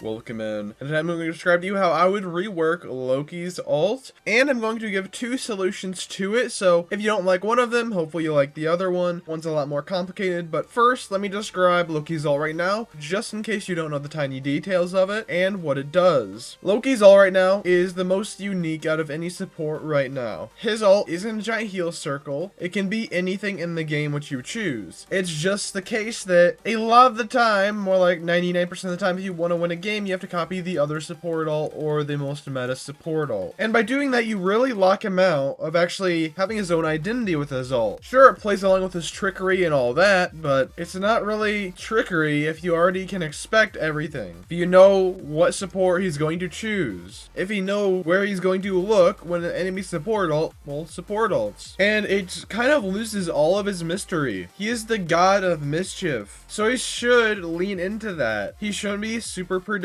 Welcome in. And today I'm going to describe to you how I would rework Loki's ult, and I'm going to give two solutions to it, so if you don't like one of them, hopefully you like the other one. One's a lot more complicated, but first, let me describe Loki's ult right now, just in case you don't know the tiny details of it, and what it does. Loki's ult right now is the most unique out of any support right now. His ult isn't a giant heal circle, it can be anything in the game which you choose. It's just the case that a lot of the time, more like 99% of the time, if you want to win a game, you have to copy the other support ult or the most meta support ult. And by doing that, you really lock him out of actually having his own identity with his ult. Sure, it plays along with his trickery and all that, but it's not really trickery if you already can expect everything. If you know what support he's going to choose. If you know where he's going to look when an enemy support ult, well, support ults. And it kind of loses all of his mystery. He is the god of mischief. So he should lean into that. He shouldn't be super predictable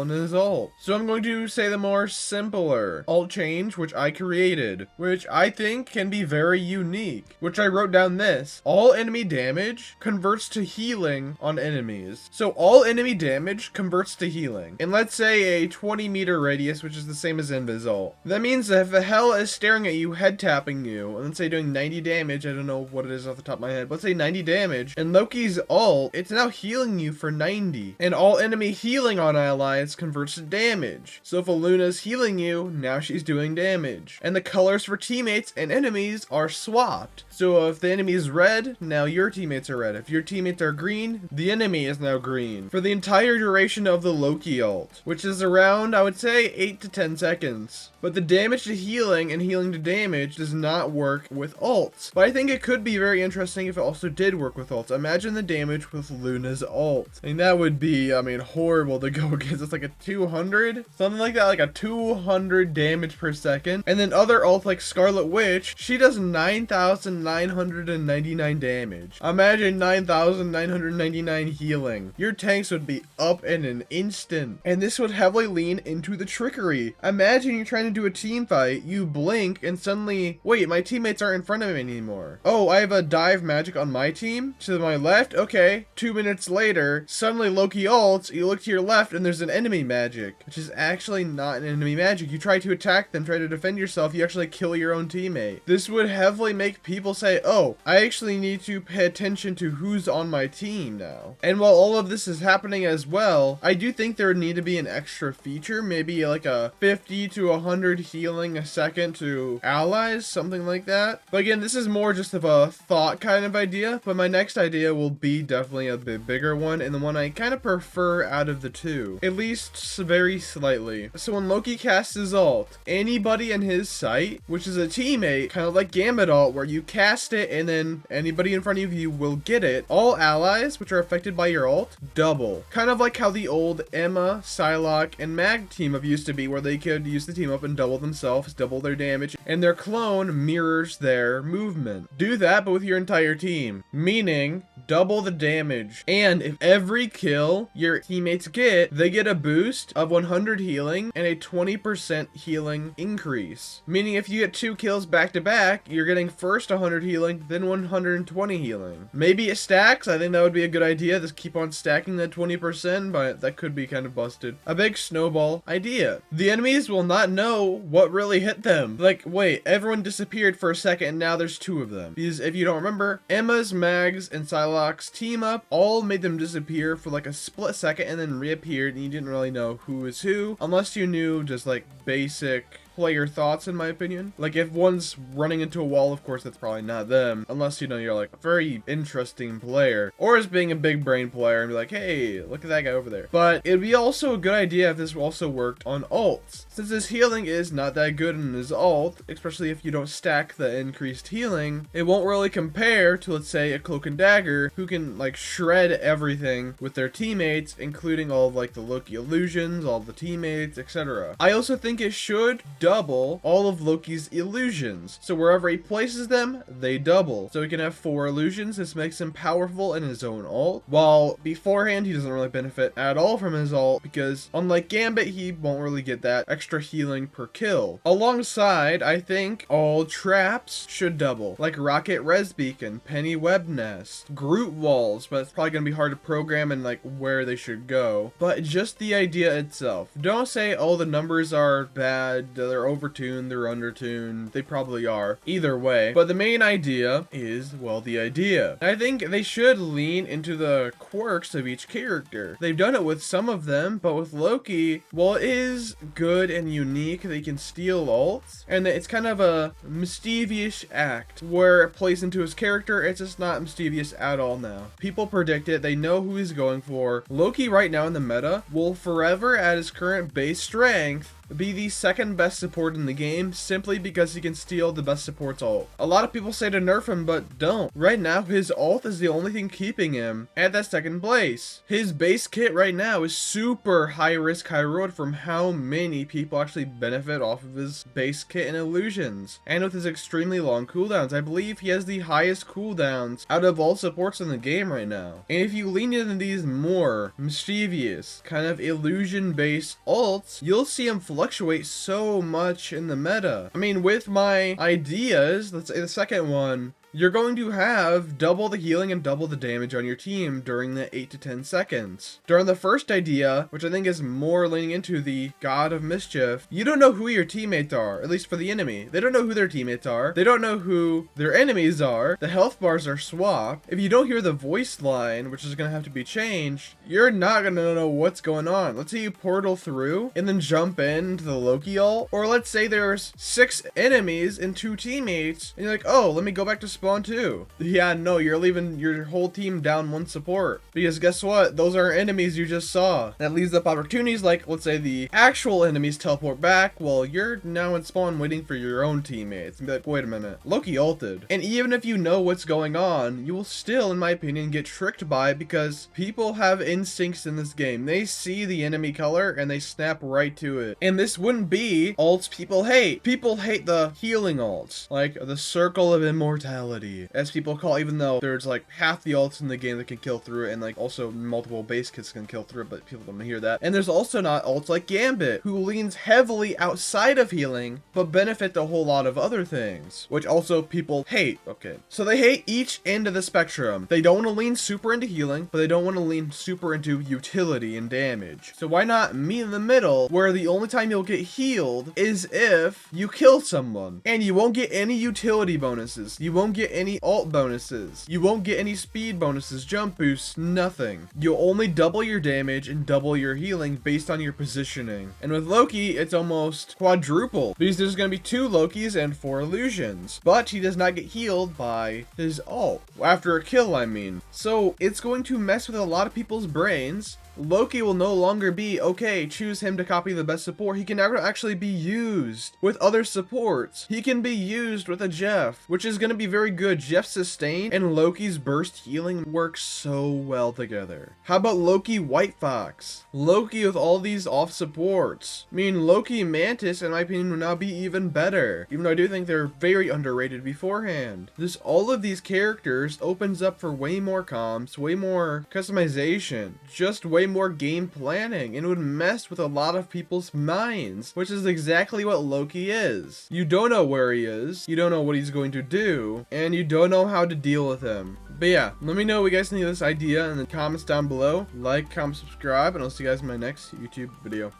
in his ult. So I'm going to say the more simpler ult change, which I created, which I think can be very unique, which I wrote down this. All enemy damage converts to healing on enemies. So all enemy damage converts to healing. And let's say a 20-meter radius, which is the same as Invis ult. That means that if a hell is staring at you, head tapping you, and let's say doing 90 damage, I don't know what it is off the top of my head, let's say 90 damage, and Loki's ult, it's now healing you for 90. And all enemy healing on allies converts to damage. So if Luna's healing you, now she's doing damage. And the colors for teammates and enemies are swapped. So if the enemy is red, now your teammates are red. If your teammates are green, the enemy is now green. For the entire duration of the Loki ult, which is around, I would say, 8 to 10 seconds. But the damage to healing and healing to damage does not work with ults. But I think it could be very interesting if it also did work with ults. Imagine the damage with Luna's ult. And that would be, I mean, horrible to go against. It's like a 200? Something like that, like a 200 damage per second. And then other ults like Scarlet Witch, she does 9,999 damage. Imagine 9,999 healing. Your tanks would be up in an instant. And this would heavily lean into the trickery. Imagine you're trying to do a team fight, you blink, and suddenly, wait, my teammates aren't in front of me anymore. Oh, I have a dive magic on my team? To my left? Okay. 2 minutes later, suddenly Loki ults, you look to your left, and there's an enemy magic, which is actually not an enemy magic. You try to attack them, try to defend yourself, you actually kill your own teammate. This would heavily make people say, oh, I actually need to pay attention to who's on my team now. And while all of this is happening as well, I do think there would need to be an extra feature, maybe like a 50 to 100 healing a second to allies, something like that. But again, this is more just of a thought kind of idea, but my next idea will be definitely a bit bigger one, and the one I kind of prefer out of the two, at least very slightly. So when Loki casts his ult, anybody in his sight, which is a teammate, kind of like Gambit ult, where you cast it and then anybody in front of you will get it, all allies which are affected by your ult double. Kind of like how the old Emma, Psylocke, and Mag team up used to be, where they could use the team up and double themselves, double their damage, and their clone mirrors their movement. Do that, but with your entire team, meaning double the damage. And if every kill your teammates get, they get a boost of 100 healing and a 20% healing increase. Meaning if you get 2 kills back to back, you're getting first 100 healing, then 120 healing. Maybe it stacks. I think that would be a good idea. Just keep on stacking that 20%, but that could be kind of busted. A big snowball idea. The enemies will not know what really hit them. Like, wait, everyone disappeared for a second and now there's 2 of them. Because if you don't remember, Emma's, Mag's, and Psylocke's team up all made them disappear for like a split second and then reappeared, and you didn't really know who was who unless you knew just like basic player thoughts, in my opinion. Like if one's running into a wall, of course that's probably not them, unless you know you're like a very interesting player, or as being a big brain player and be like, hey, look at that guy over there. But it'd be also a good idea if this also worked on ults. Since his healing is not that good in his ult, especially if you don't stack the increased healing, it won't really compare to, let's say, a Cloak and Dagger, who can like shred everything with their teammates, including all of like the Loki illusions, all the teammates, etc. I also think it should double all of Loki's illusions. So wherever he places them, they double. So he can have 4 illusions. This makes him powerful in his own ult. While beforehand, he doesn't really benefit at all from his ult because unlike Gambit, he won't really get that extra healing per kill. Alongside, I think all traps should double, like Rocket Res Beacon, Penny Web Nest, Groot Walls, but it's probably gonna be hard to program and like where they should go. But just the idea itself. Don't say, oh, the numbers are bad, they're overtuned, they're undertuned. They probably are. Either way. But the main idea is, well, the idea. I think they should lean into the quirks of each character. They've done it with some of them, but with Loki, well, it is good and unique. They can steal ults, and it's kind of a mischievous act where it plays into his character. It's just not mischievous at all now. People predict it. They know who he's going for. Loki right now in the meta will forever, at his current base strength, be the second best support in the game simply because he can steal the best support's ult. A lot of people say to nerf him, but don't. Right now, his ult is the only thing keeping him at that second place. His base kit right now is super high risk, high reward from how many people actually benefit off of his base kit and illusions. And with his extremely long cooldowns, I believe he has the highest cooldowns out of all supports in the game right now. And if you lean into these more mischievous, kind of illusion-based ults, you'll see him fluctuate so much in the meta. I mean, with my ideas, let's say the second one, you're going to have double the healing and double the damage on your team during the 8 to 10 seconds. During the first idea, which I think is more leaning into the God of Mischief, you don't know who your teammates are, at least for the enemy. They don't know who their teammates are. They don't know who their enemies are. The health bars are swapped. If you don't hear the voice line, which is going to have to be changed, you're not going to know what's going on. Let's say you portal through and then jump into the Loki ult, or let's say there's 6 enemies and 2 teammates, and you're like, oh, let me go back to spawn 2. Yeah, no, you're leaving your whole team down 1 support. Because guess what? Those are enemies you just saw. That leaves up opportunities like, let's say the actual enemies teleport back. Well, you're now in spawn waiting for your own teammates. And be like, wait a minute. Loki ulted. And even if you know what's going on, you will still, in my opinion, get tricked by it because people have instincts in this game. They see the enemy color and they snap right to it. And this wouldn't be ults people hate. People hate the healing ults. Like the Circle of Immortality, as people call it, even though there's like half the ults in the game that can kill through it, and like also multiple base kits can kill through it, but people don't hear that. And there's also not ults like Gambit, who leans heavily outside of healing, but benefit a whole lot of other things, which also people hate. Okay, so they hate each end of the spectrum. They don't want to lean super into healing, but they don't want to lean super into utility and damage. So why not meet in the middle, where the only time you'll get healed is if you kill someone, and you won't get any utility bonuses. You won't get any ult bonuses. You won't get any speed bonuses, jump boosts, nothing. You'll only double your damage and double your healing based on your positioning. And with Loki, it's almost quadruple because there's going to be 2 Lokis and 4 illusions. But he does not get healed by his ult. After a kill, I mean. So it's going to mess with a lot of people's brains. Loki will no longer be, okay, choose him to copy the best support. He can now actually be used with other supports. He can be used with a Jeff, which is going to be very good. Jeff's sustain and Loki's burst healing work so well together. How about Loki White Fox? Loki with all these off supports. I mean, Loki Mantis, in my opinion, would now be even better, even though I do think they're very underrated beforehand. Just all of these characters opens up for way more comps, way more customization, just way more game planning, and it would mess with a lot of people's minds, which is exactly what Loki is. You don't know where he is, you don't know what he's going to do, and you don't know how to deal with him. But yeah, let me know what you guys think of this idea in the comments down below. Like, comment, subscribe, and I'll see you guys in my next YouTube video.